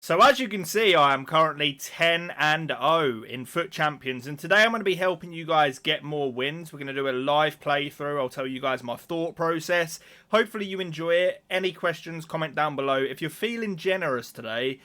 So as you can see, I am currently 10-0 in Foot Champions, and today I'm going to be helping you guys get more wins. We're going to do a live playthrough. I'll tell you guys my thought process. Hopefully you enjoy it. Any questions, comment down below. If you're feeling generous today,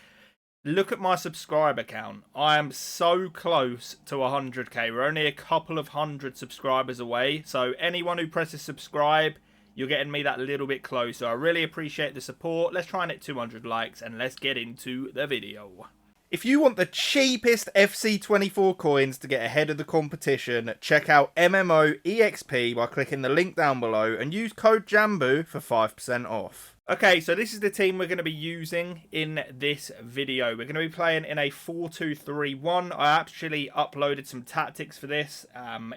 look at my subscriber count. I am so close to 100k. We're only a couple of hundred subscribers away, so anyone who presses subscribe, you're getting me that little bit closer. I really appreciate the support. Let's try and hit 200 likes and let's get into the video. If you want the cheapest FC24 coins to get ahead of the competition, check out MMOEXP by clicking the link down below and use code JambooUK for 5% off. Okay, so this is the team we're going to be using in this video. We're going to be playing in a 4-2-3-1. I actually uploaded some tactics for this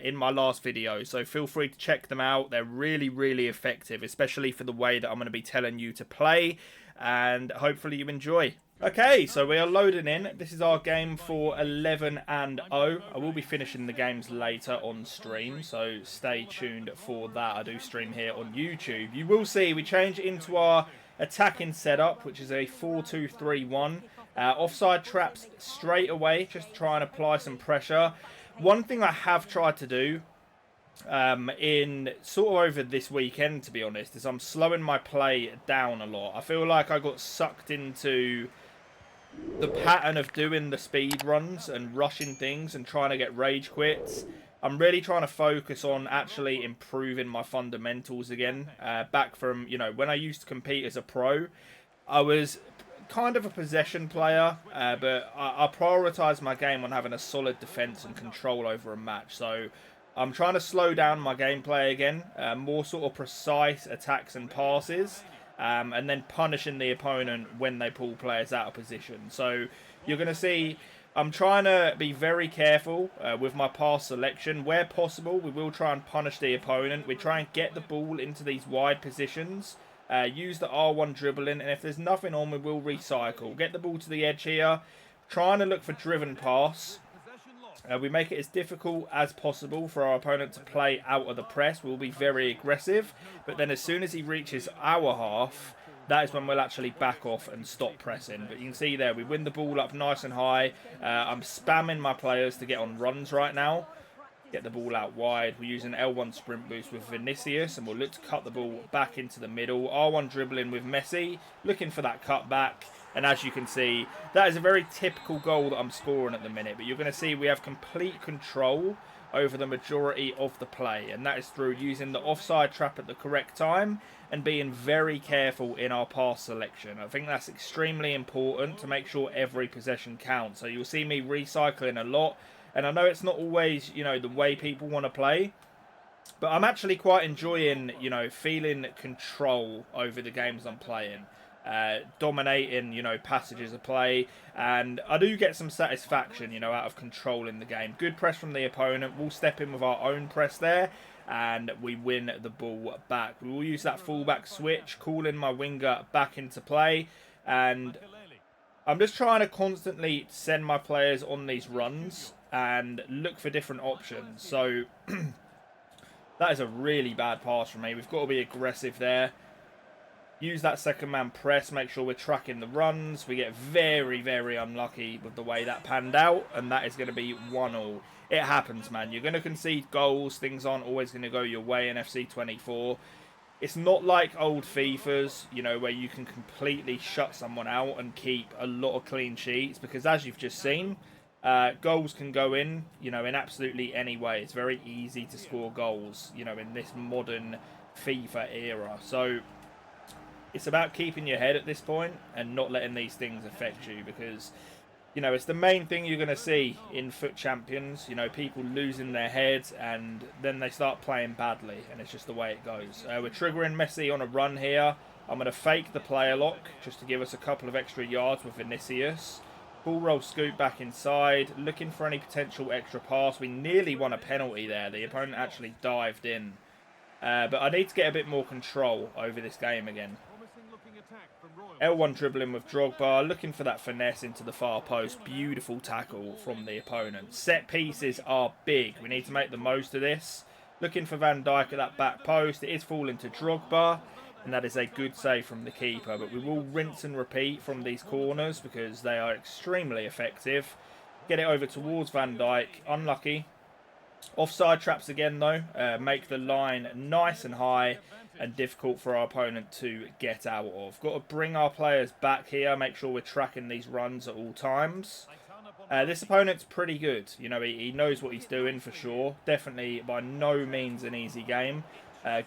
in my last video, so feel free to check them out. They're really, really effective, especially for the way that I'm going to be telling you to play, and hopefully you enjoy. Okay, so we are loading in. This is our game for 11-0. I will be finishing the games later on stream, so stay tuned for that. I do stream here on YouTube. You will see we change into our attacking setup, which is a 4-2-3-1. Offside traps straight away, just try and apply some pressure. One thing I have tried to do in sort of over this weekend, to be honest, is I'm slowing my play down a lot. I feel like I got sucked into the pattern of doing the speed runs and rushing things and trying to get rage quits. I'm really trying to focus on actually improving my fundamentals again. Back from, you know, when I used to compete as a pro, I was kind of a possession player, but I prioritised my game on having a solid defence and control over a match. So I'm trying to slow down my gameplay again, more sort of precise attacks and passes. And then punishing the opponent when they pull players out of position. So you're going to see I'm trying to be very careful with my pass selection. Where possible, we will try and punish the opponent. We try and get the ball into these wide positions. Use the R1 dribbling, and if there's nothing on, we will recycle. Get the ball to the edge here. Trying to look for driven pass. We make it as difficult as possible for our opponent to play out of the press. We'll be very aggressive, but then as soon as he reaches our half, that is when we'll actually back off and stop pressing. But you can see there, we win the ball up nice and high. I'm spamming my players to get on runs right now. Get the ball out wide. We're using L1 sprint boost with Vinicius, and we'll look to cut the ball back into the middle. R1 dribbling with Messi, looking for that cut back. And as you can see, that is a very typical goal that I'm scoring at the minute. But you're going to see we have complete control over the majority of the play. And that is through using the offside trap at the correct time and being very careful in our pass selection. I think that's extremely important to make sure every possession counts. So you'll see me recycling a lot. And I know it's not always, you know, the way people want to play. But I'm actually quite enjoying, you know, feeling control over the games I'm playing. Dominating, you know, passages of play, and I do get some satisfaction, you know, out of controlling the game. Good press from the opponent. We'll step in with our own press there, and we win the ball back. We will use that fullback switch, calling my winger back into play, and I'm just trying to constantly send my players on these runs and look for different options. So that is a really bad pass from me. We've got to be aggressive there. Use that second man press, make sure we're tracking the runs. We get very, very unlucky with the way that panned out, and that is going to be 1-1. It happens, man. You're going to concede goals. Things aren't always going to go your way in FC24. It's not like old FIFAs, you know, where you can completely shut someone out and keep a lot of clean sheets, because as you've just seen, goals can go in, you know, in absolutely any way. It's very easy to score goals, you know, in this modern FIFA era. So it's about keeping your head at this point and not letting these things affect you, because, you know, it's the main thing you're going to see in Foot Champions. You know, people losing their heads and then they start playing badly, and it's just the way it goes. We're triggering Messi on a run here. I'm going to fake the player lock just to give us a couple of extra yards with Vinicius. Ball roll scoop back inside, looking for any potential extra pass. We nearly won a penalty there. The opponent actually dived in. But I need to get a bit more control over this game again. L1 dribbling with Drogba, looking for that finesse into the far post. Beautiful tackle from the opponent. Set pieces are big. We need to make the most of this. Looking for Van Dijk at that back post. It is falling to Drogba. And that is a good save from the keeper. But we will rinse and repeat from these corners because they are extremely effective. Get it over towards Van Dijk. Unlucky. Offside traps again though. Make the line nice and high and difficult for our opponent to get out of. Got to bring our players back here. Make sure we're tracking these runs at all times. This opponent's pretty good. You know, he knows what he's doing for sure. Definitely by no means an easy game.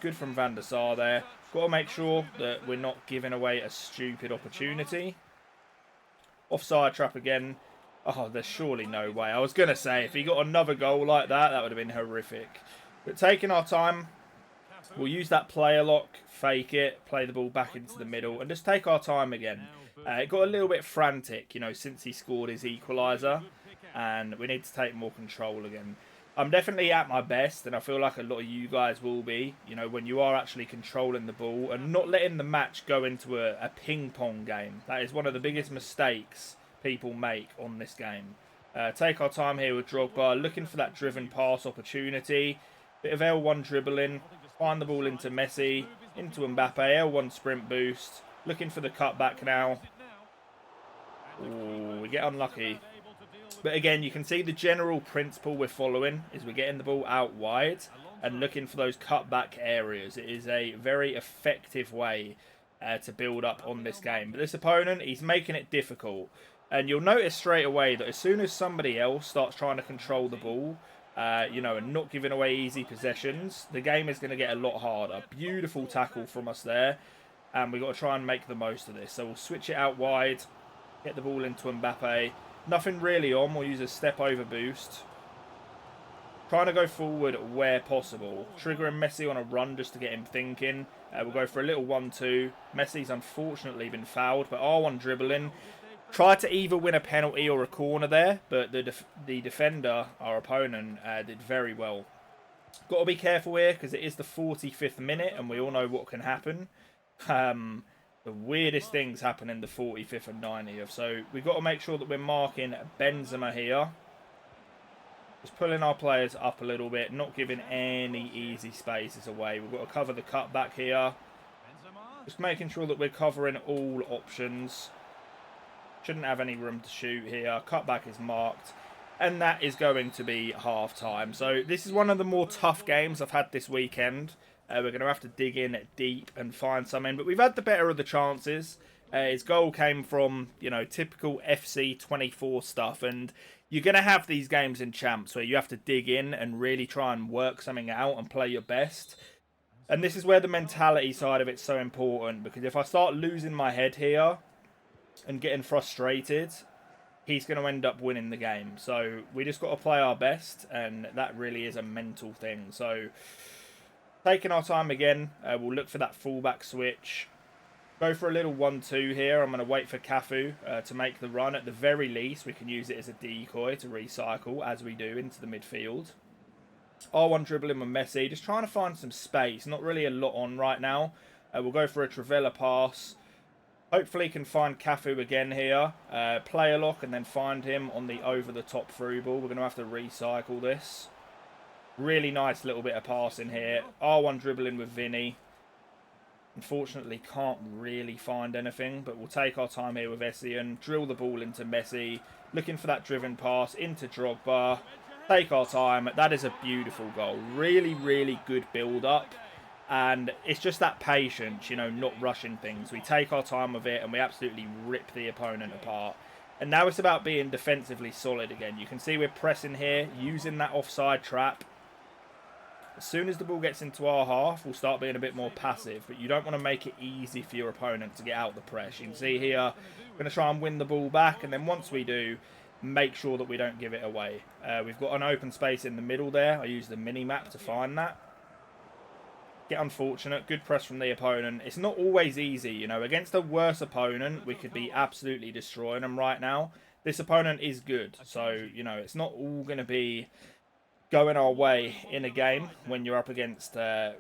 Good from Van der Sar there. Got to make sure that we're not giving away a stupid opportunity. Offside trap again. Oh, there's surely no way. I was going to say, if he got another goal like that, that would have been horrific. But taking our time, we'll use that player lock, fake it, play the ball back into the middle, and just take our time again. It got a little bit frantic, you know, since he scored his equaliser, and we need to take more control again. I'm definitely at my best, and I feel like a lot of you guys will be, you know, when you are actually controlling the ball and not letting the match go into a ping-pong game. That is one of the biggest mistakes people make on this game. Take our time here with Drogba, looking for that driven pass opportunity. Bit of L1 dribbling, find the ball into Messi, into Mbappe, L1 sprint boost, looking for the cutback now. Ooh, we get unlucky. But again, you can see the general principle we're following is we're getting the ball out wide and looking for those cutback areas. It is a very effective way to build up on this game. But this opponent, he's making it difficult. And you'll notice straight away that as soon as somebody else starts trying to control the ball, you know, and not giving away easy possessions, the game is going to get a lot harder. Beautiful tackle from us there. And we've got to try and make the most of this. So we'll switch it out wide, get the ball into Mbappe. Nothing really on. We'll use a step over boost. Trying to go forward where possible. Triggering Messi on a run just to get him thinking. We'll go for a little 1-2. Messi's unfortunately been fouled, but R1 dribbling. Tried to either win a penalty or a corner there, but the defender, our opponent, did very well. Got to be careful here because it is the 45th minute and we all know what can happen. The weirdest things happen in the 45th and 90th. So we've got to make sure that we're marking Benzema here. Just pulling our players up a little bit, not giving any easy spaces away. We've got to cover the cutback here. Just making sure that we're covering all options. Shouldn't have any room to shoot here. Cutback is marked. And that is going to be half-time. So this is one of the more tough games I've had this weekend. We're going to have to dig in deep and find something. But we've had the better of the chances. His goal came from, you know, typical FC 24 stuff. And you're going to have these games in champs where you have to dig in and really try and work something out and play your best. And this is where the mentality side of it's so important. Because if I start losing my head here and getting frustrated, he's going to end up winning the game. So we just got to play our best, and that really is a mental thing. So taking our time again, we'll look for that fullback switch. Go for a little 1-2 here. I'm going to wait for Cafu to make the run. At the very least, we can use it as a decoy to recycle, as we do, into the midfield. R1 dribbling with Messi, just trying to find some space. Not really a lot on right now. We'll go for a Travella pass. Hopefully can find Cafu again here. Play a lock and then find him on the over-the-top through ball. We're going to have to recycle this. Really nice little bit of passing here. R1 dribbling with Vinny. Unfortunately can't really find anything, but we'll take our time here with Essien. Drill the ball into Messi. Looking for that driven pass into Drogba. Take our time. That is a beautiful goal. Really, really good build-up. And it's just that patience, you know, not rushing things. We take our time with it and we absolutely rip the opponent apart. And now it's about being defensively solid again. You can see we're pressing here, using that offside trap. As soon as the ball gets into our half, we'll start being a bit more passive. But you don't want to make it easy for your opponent to get out the press. You can see here, we're going to try and win the ball back. And then once we do, make sure that we don't give it away. We've got an open space in the middle there. I use the mini-map to find that. Get unfortunate. Good press from the opponent. It's not always easy, you know. Against a worse opponent, we could be absolutely destroying them right now. This opponent is good. So, you know, it's not all going to be going our way in a game when you're up against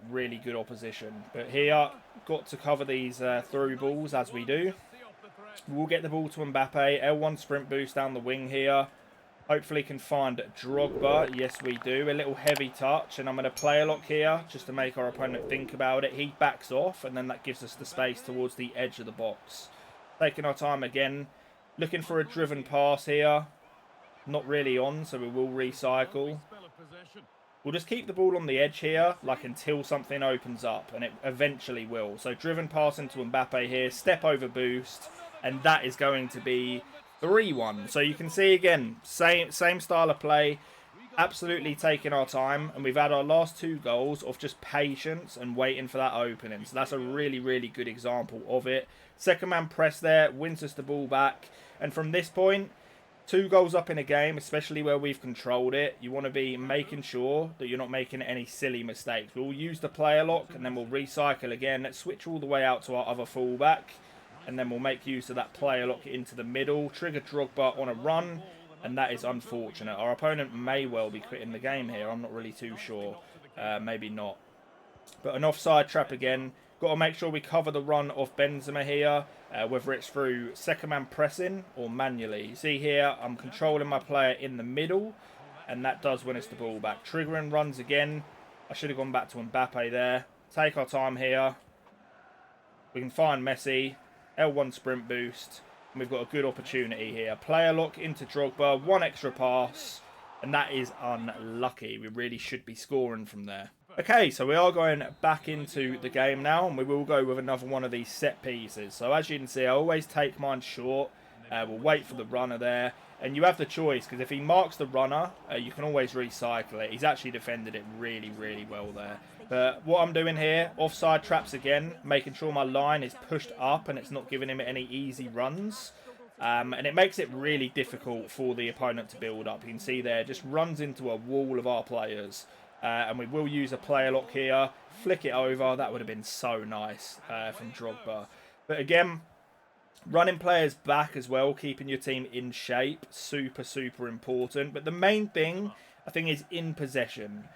really good opposition. But here, got to cover these through balls as we do. We'll get the ball to Mbappe. L1 sprint boost down the wing here. Hopefully can find Drogba. Yes, we do. A little heavy touch. And I'm going to play a lock here just to make our opponent think about it. He backs off. And then that gives us the space towards the edge of the box. Taking our time again. Looking for a driven pass here. Not really on, so we will recycle. We'll just keep the ball on the edge here, like until something opens up. And it eventually will. So driven pass into Mbappe here. Step over boost. And that is going to be 3-1. So you can see again, same style of play, absolutely taking our time, and we've had our last 2 goals of just patience and waiting for that opening. So that's a really, really good example of it. Second man press there, wins us the ball back, and from this point, 2 goals up in a game, especially where we've controlled it, you want to be making sure that you're not making any silly mistakes. We'll use the player lock, and then we'll recycle again. Let's switch all the way out to our other fullback. And then we'll make use of that player lock into the middle. Trigger Drogba on a run. And that is unfortunate. Our opponent may well be quitting the game here. I'm not really too sure. Maybe not. But an offside trap again. Got to make sure we cover the run of Benzema here. Whether it's through second man pressing or manually. You see here, I'm controlling my player in the middle. And that does win us the ball back. Triggering runs again. I should have gone back to Mbappe there. Take our time here. We can find Messi. L1 sprint boost, and we've got a good opportunity here. Player lock into Drogba, 1 extra pass, and that is unlucky. We really should be scoring from there. Okay, so we are going back into the game now, and we will go with another one of these set pieces. So as you can see, I always take mine short. We'll wait for the runner there, and you have the choice, because if he marks the runner, you can always recycle it. He's actually defended it really, really well there. But what I'm doing here, offside traps again, making sure my line is pushed up and it's not giving him any easy runs. And it makes it really difficult for the opponent to build up. You can see there, just runs into a wall of our players. And we will use a player lock here, flick it over. That would have been so nice from Drogba. But again, running players back as well, keeping your team in shape, super, super important. But the main thing, I think, is in possession.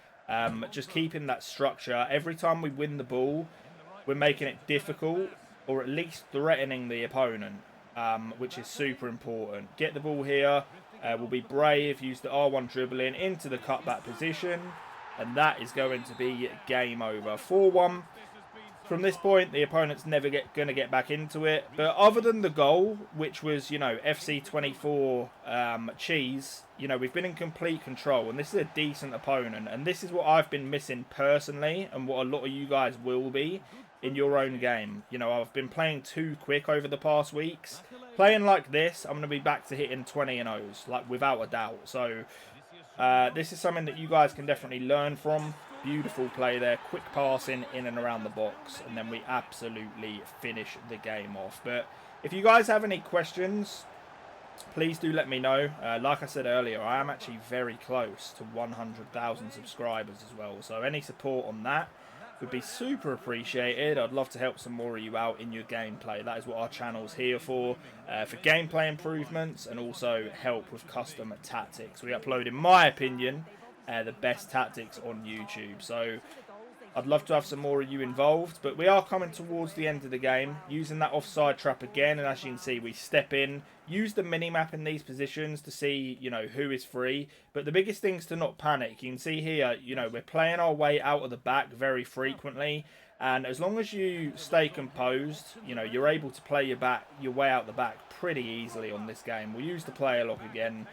Just keeping that structure. Every time we win the ball, we're making it difficult, or at least threatening the opponent, which is super important. Get the ball here. We'll be brave. Use the R1 dribbling into the cutback position, and that is going to be game over. 4-1. From this point, the opponent's never going to get back into it. But other than the goal, which was, you know, FC24 cheese, you know, we've been in complete control. And this is a decent opponent. And this is what I've been missing personally, and what a lot of you guys will be in your own game. You know, I've been playing too quick over the past weeks. Playing like this, I'm going to be back to hitting 20 and O's, like, without a doubt. So this is something that you guys can definitely learn from. Beautiful play there, quick passing in and around the box, and then we absolutely finish the game off. But if you guys have any questions, please do let me know. Like I said earlier, I am actually very close to 100,000 subscribers as well, so any support on that would be super appreciated. I'd love to help some more of you out in your gameplay. That is what our channel's here for gameplay improvements, and also help with custom tactics. We upload, in my opinion, the best tactics on YouTube. So I'd love to have some more of you involved, but we are coming towards the end of the game, using that offside trap again. And as you can see, we step in, use the mini-map in these positions to see, you know, who is free. But the biggest thing is to not panic. You can see here, you know, we're playing our way out of the back very frequently, and as long as you stay composed, you know, you're able to play your way out the back pretty easily on this game. We'll use the player lock again,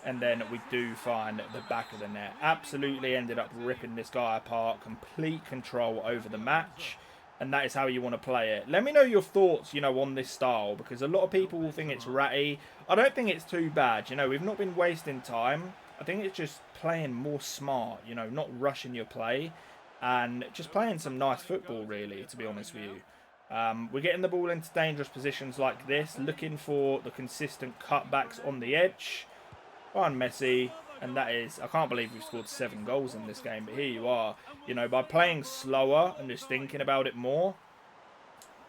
and then we do find the back of the net. Absolutely ended up ripping this guy apart. Complete control over the match. And that is how you want to play it. Let me know your thoughts, you know, on this style. Because a lot of people will think it's ratty. I don't think it's too bad. You know, we've not been wasting time. I think it's just playing more smart. You know, not rushing your play. And just playing some nice football, really, to be honest with you. We're getting the ball into dangerous positions like this. Looking for the consistent cutbacks on the edge. Find Messi, and that is, I can't believe we've scored 7 goals in this game, but here you are. You know, by playing slower and just thinking about it more,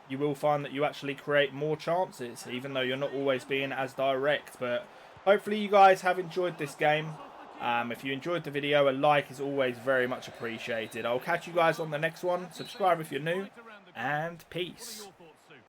you will find that you actually create more chances, even though you're not always being as direct. But hopefully you guys have enjoyed this game. If you enjoyed the video, a like is always very much appreciated. I'll catch you guys on the next one. Subscribe if you're new, and peace.